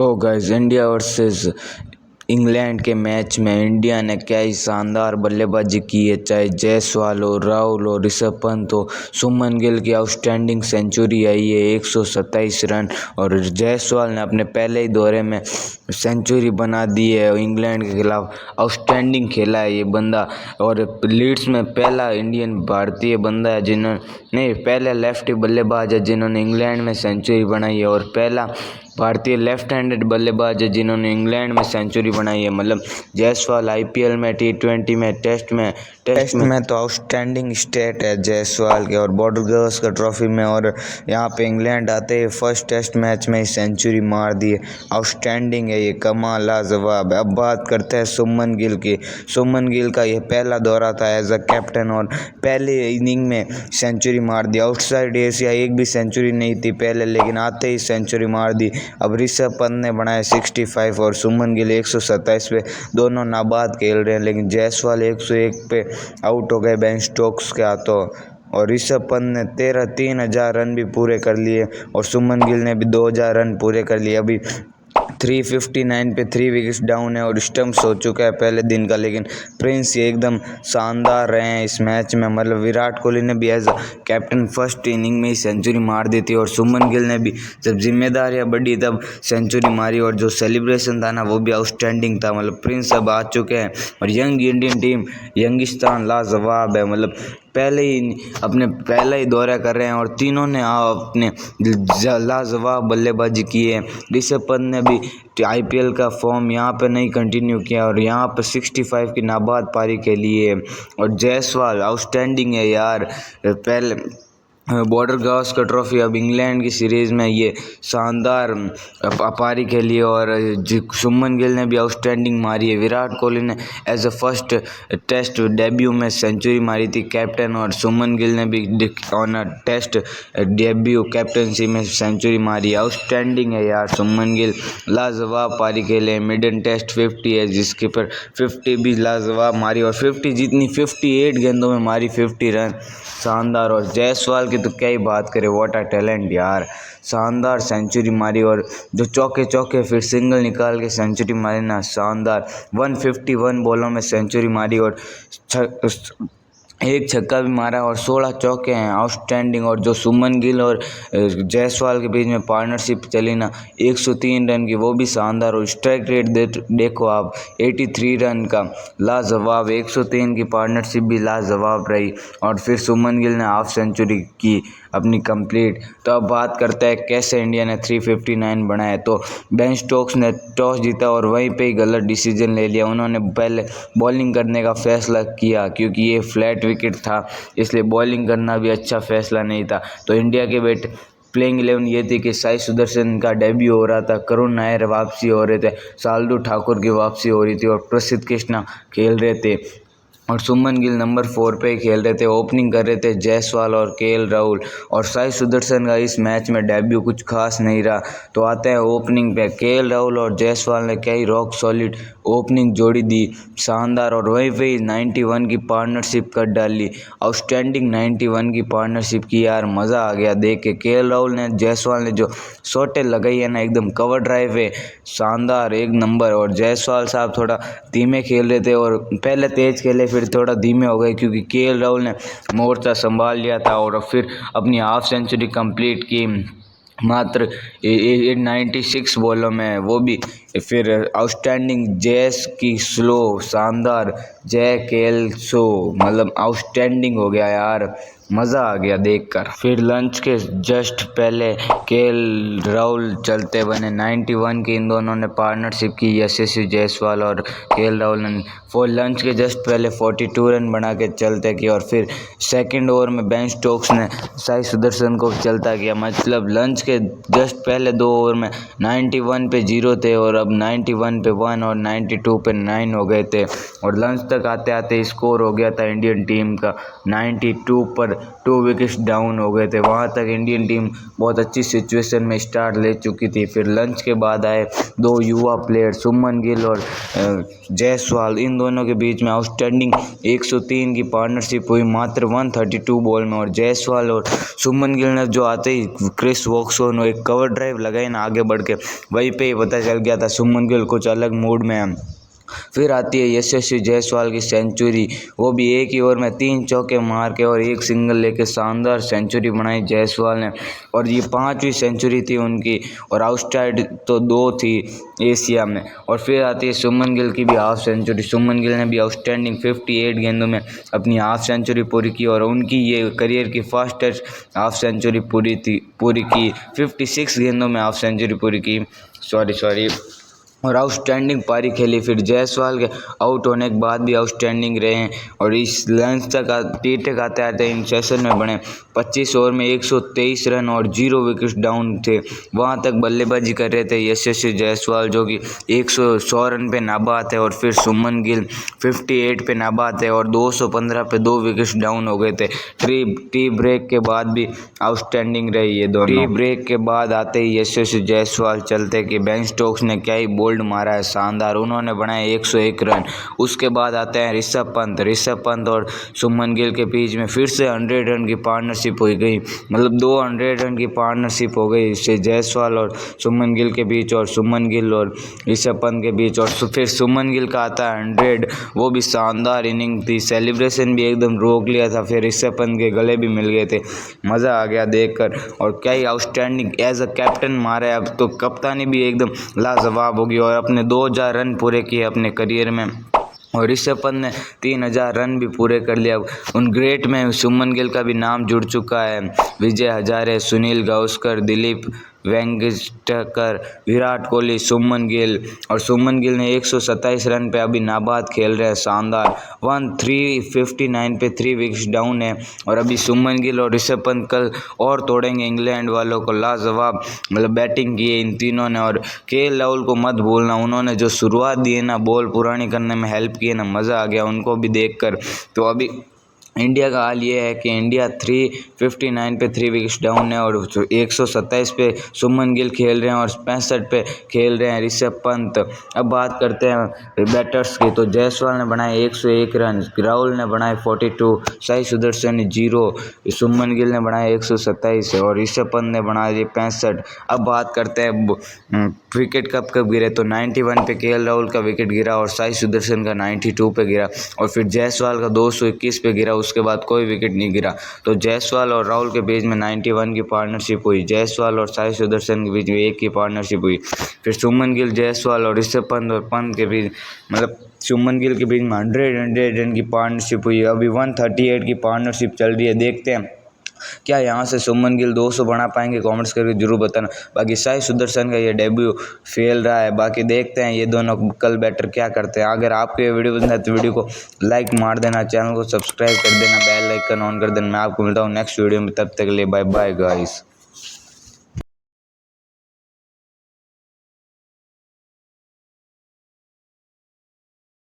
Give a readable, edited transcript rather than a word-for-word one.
तो guys India versus England के match में इंडिया ने क्या ही शानदार बल्लेबाजी की है। चाहे जायसवाल हो, राहुल हो, ऋषभ पंत हो, सुमन गिल की आउटस्टैंडिंग सेंचुरी आई है 127 रन। और जायसवाल ने अपने पहले ही दौरे में सेंचुरी बना दी है। इंग्लैंड के खिलाफ आउटस्टैंडिंग खेला है ये बंदा। और लीड्स में पहला इंडियन भारतीय बंदा है जिन्होंने पहले लेफ्टी बल्लेबाज है जिन्होंने इंग्लैंड में सेंचुरी बनाई है। और पहला भारतीय लेफ्ट हैंडेड बल्लेबाज है जिन्होंने इंग्लैंड में सेंचुरी बनाई है। मतलब जायसवाल आईपीएल में, टी20 में, टेस्ट में तो आउटस्टैंडिंग स्टेट है जायसवाल के। और बॉर्डर गावस्कर ट्रॉफी में और यहाँ पे इंग्लैंड आते ही फर्स्ट टेस्ट मैच में ही सेंचुरी मार दी है। आउटस्टैंडिंग है ये, कमाल, लाजवाब। अब बात करते हैं सुमन गिल की। सुमन गिल का यह पहला दौरा था एज अ कैप्टन और पहले इनिंग में सेंचुरी मार दी। आउटसाइड एशिया एक भी सेंचुरी नहीं थी पहले, लेकिन आते ही सेंचुरी मार दी। अब ऋषभ पंत ने बनाए 65 और सुमन गिल 127 पे। दोनों नाबाद खेल रहे हैं, लेकिन जायसवाल 101 पे आउट हो गए बेन स्टोक्स के हाथों। और ऋषभ पंत ने 3,000 रन भी पूरे कर लिए और सुमन गिल ने भी 2,000 रन पूरे कर लिए। अभी 359 पे 3 विकेट्स डाउन है और स्टम्प्स हो चुका है पहले दिन का। लेकिन प्रिंस ये एकदम शानदार रहे हैं इस मैच में। मतलब विराट कोहली ने भी as a captain first inning में ही सेंचुरी मार दी थी और सुमन गिल ने भी जब जिम्मेदारियां बढ़ी तब सेंचुरी मारी। और जो सेलिब्रेशन था ना वो भी आउटस्टैंडिंग था। मतलब प्रिंस अब आ चुके हैं और यंग इंडियन टीम यंगिस्तान लाजवाब है। मतलब पहले ही दौरा कर रहे हैं और तीनों ने अपने लाजवाब बल्लेबाजी की है। ऋषभ पंत ने भी आईपीएल का फॉर्म यहाँ पे नहीं कंटिन्यू किया और यहाँ पे 65 की नाबाद पारी खेली है। और जायसवाल आउटस्टैंडिंग है यार। पहले बॉर्डर गावस्कर ट्रॉफी, अब इंग्लैंड की सीरीज़ में ये शानदार पारी खेली है। और सुमन गिल ने भी आउटस्टैंडिंग मारी है। विराट कोहली ने as a first test debut में सेंचुरी मारी थी कैप्टन, और सुमन गिल ने भी on a test debut captaincy में सेंचुरी मारी। आउटस्टैंडिंग है यार सुमन गिल, लाजवाब पारी खेले। मिडन टेस्ट 50 है जिसके पर 50 भी लाजवाब मारी और 50 जितनी 58 गेंदों में मारी 50 रन, शानदार। और जायसवाल की तो क्या ही बात करें, व्हाट अ टैलेंट यार, शानदार सेंचुरी मारी। और जो चौके फिर सिंगल निकाल के सेंचुरी मारी ना, शानदार। 151 बॉलों में सेंचुरी मारी और एक छक्का भी मारा और 16 चौके हैं, आउटस्टैंडिंग। और जो सुमन गिल और जायसवाल के बीच में पार्टनरशिप चली ना 103 रन की, वो भी शानदार। और स्ट्राइक रेट देखो आप 83 रन का, लाजवाब। 103 की पार्टनरशिप भी लाजवाब रही। और फिर सुमन गिल ने हाफ सेंचुरी की अपनी कंप्लीट। तो अब बात करते हैं कैसे इंडिया ने 359 बनाए। तो बेन स्टोक्स ने टॉस जीता और वहीं पे ही गलत डिसीजन ले लिया। उन्होंने पहले बॉलिंग करने का फैसला किया क्योंकि ये फ्लैट विकेट था, इसलिए बॉलिंग करना भी अच्छा फैसला नहीं था। तो इंडिया के प्लेइंग 11 ये थी कि साई सुदर्शन का डेब्यू हो रहा था, करुण नायर वापसी हो रहे थे, शार्दुल ठाकुर की वापसी हो रही थी और प्रसिद्ध कृष्णा खेल रहे थे। और सुमन गिल नंबर 4 पे खेल रहे थे, ओपनिंग कर रहे थे जायसवाल और केएल राहुल। और साई सुदर्शन का इस मैच में डेब्यू कुछ खास नहीं रहा। तो आते हैं ओपनिंग पे, केएल राहुल और जायसवाल ने क्या ही रॉक सॉलिड ओपनिंग जोड़ी दी, शानदार। और वहीं पे 91 की पार्टनरशिप कर डाली, आउटस्टैंडिंग 91 की पार्टनरशिप की यार, मज़ा आ गया देख के। केएल राहुल ने, जायसवाल ने जो शॉटें लगाई है ना, एकदम कवर ड्राइव है, शानदार, एक नंबर। और जायसवाल साहब थोड़ा धीमे खेल रहे थे और पहले तेज खेले फिर थोड़ा धीमे हो गए क्योंकि केएल राहुल ने मोर्चा संभाल लिया था। और फिर अपनी हाफ सेंचुरी कंप्लीट की मात्र 96 बॉलों में, वो भी फिर आउटस्टैंडिंग। जैस की स्लो, शानदार, जय केएल शो, मतलब आउटस्टैंडिंग हो गया यार, मज़ा आ गया देखकर। फिर लंच के जस्ट पहले केएल राहुल चलते बने 91 की, इन दोनों ने पार्टनरशिप की, यशस्वी जायसवाल और केएल राहुल ने। लंच के जस्ट पहले 42 रन बना के चलते किया और फिर सेकंड ओवर में बेन स्टोक्स ने साई सुदर्शन को चलता किया। मतलब लंच के जस्ट पहले 2 ओवर में 91 पे 0 थे और अब 91 पे 1 और 92 पे 9 हो गए थे। और लंच तक आते आते स्कोर हो गया था इंडियन टीम का 92 पर 2 विकेट्स डाउन हो गए थे। वहाँ तक इंडियन टीम बहुत अच्छी सिचुएशन में स्टार्ट ले चुकी थी। फिर लंच के बाद आए 2 युवा प्लेयर सुमन गिल और जायसवाल। इन दोनों के बीच में आउटस्टैंडिंग 103 की पार्टनरशिप हुई मात्र 132 बॉल में। और जायसवाल और सुमन गिल ने जो आते ही क्रिस वोक्स ने एक कवर ड्राइव लगाई ना आगे बढ़ के, वहीं पे ही पता चल गया था सुमन गिल कुछ अलग मूड में है। फिर आती है यशस्वी जायसवाल की सेंचुरी, वो भी एक ही ओवर में 3 चौके मार के और 1 सिंगल लेके शानदार सेंचुरी बनाई जायसवाल ने। और ये 5वीं सेंचुरी थी उनकी, और आउटसाइड तो 2 थी एशिया में। और फिर आती है सुमन गिल की भी हाफ सेंचुरी। सुमन गिल ने भी आउटस्टैंडिंग 58 गेंदों में अपनी हाफ सेंचुरी पूरी की, और उनकी ये करियर की फास्टेस्ट हाफ सेंचुरी पूरी की। 56 गेंदों में हाफ सेंचुरी पूरी की, सॉरी और आउटस्टैंडिंग पारी खेली। फिर जायसवाल के आउट होने के बाद भी आउटस्टैंडिंग रहे हैं, और इस लंच तक टी-टेक आते आते इन सेशन में बने 25 ओवर में 123 रन और 0 विकेट डाउन थे। वहां तक बल्लेबाजी कर रहे थे यशस्वी जायसवाल, जो कि 100 रन पे नाबाद है, और फिर सुमन गिल 58 पे नाबाद है और 215 पे 2 विकेट डाउन हो गए थे। टी ब्रेक के बाद भी आउटस्टैंडिंग रही ये दोनों। टी ब्रेक के बाद आते ही यशस्वी जायसवाल चलते कि बेन स्टोक्स ने क्या ही बोल्ड मारा है, शानदार, उन्होंने बनाए 101 रन। उसके बाद आते हैं ऋषभ पंत और सुमन गिल के बीच में फिर से 100 रन की पार्टनरशिप हो गई, मतलब 200 रन की पार्टनरशिप हो गई इससे जायसवाल और सुमन गिल के बीच, और सुमन गिल और ऋषभ पंत के बीच। और फिर सुमन गिल का आता है 100, वो भी शानदार इनिंग थी, सेलिब्रेशन भी एकदम रोक लिया था, फिर ऋषभ पंत के गले भी मिल गए थे, मज़ा आ गया देखकर। और क्या ही आउटस्टैंडिंग एज अ कैप्टन मारा है, अब तो कप्तानी भी एकदम लाजवाब होगी, और अपने 2000 रन पूरे किए अपने करियर में, और ऋषभ पंत ने 3000 रन भी पूरे कर लिया। उन ग्रेट में सुमन गिल का भी नाम जुड़ चुका है। विजय हजारे, सुनील गावस्कर, दिलीप वेंगसरकर, विराट कोहली, सुमन गिल, और सुमन गिल ने 127 रन पे अभी नाबाद खेल रहे हैं, शानदार। 359 पे 3 विकेट्स डाउन है, और अभी सुमन गिल और ऋषभ पंत कल और तोड़ेंगे इंग्लैंड वालों को, लाजवाब मतलब बैटिंग की है इन तीनों ने। और केएल राहुल को मत भूलना, उन्होंने जो शुरुआत दी है ना, बॉल पुरानी करने में हेल्प की है ना, मज़ा आ गया उनको भी देखकर। तो अभी इंडिया का हाल ये है कि इंडिया 359 पे 3 विकेट्स डाउन है, और 127 पे सुमन गिल खेल रहे हैं, और 65 पे खेल रहे हैं ऋषभ पंत। अब बात करते हैं बैटर्स की, तो जायसवाल ने बनाए 101 रन, राहुल ने बनाए 42, साई सुदर्शन ने 0, सुमन गिल ने बनाए 127 और ऋषभ पंत ने बनाए 65। अब बात करते हैं विकेट कब गिरे, तो 91 पे केएल राहुल का विकेट गिरा, और साई सुदर्शन का 92 पे गिरा, और फिर जायसवाल का 221 पे गिरा, उसके बाद कोई विकेट नहीं गिरा। तो जायसवाल और राहुल के बीच में 91 की पार्टनरशिप हुई, जायसवाल और साई सुदर्शन के बीच में 1 की पार्टनरशिप हुई। फिर सुमन गिल, जायसवाल और ऋषभ पंत और पंत के बीच, मतलब सुमन गिल के बीच में 100 रन की पार्टनरशिप हुई। अभी 138 की पार्टनरशिप चल रही है, देखते हैं क्या यहाँ से सुमन गिल 200 बना पाएंगे, कमेंट्स करके जरूर बताना। बाकी साई सुदर्शन का ये डेब्यू फेल रहा है, बाकी देखते हैं ये दोनों कल बैटर क्या करते हैं। अगर आपको ये वीडियो पसंद है तो वीडियो को लाइक मार देना, चैनल को सब्सक्राइब कर देना, बेल आइकन ऑन कर देना। मैं आपको मिलता हूँ नेक्स्ट वीडियो में, तब तक के लिए बाय बाय गाइस।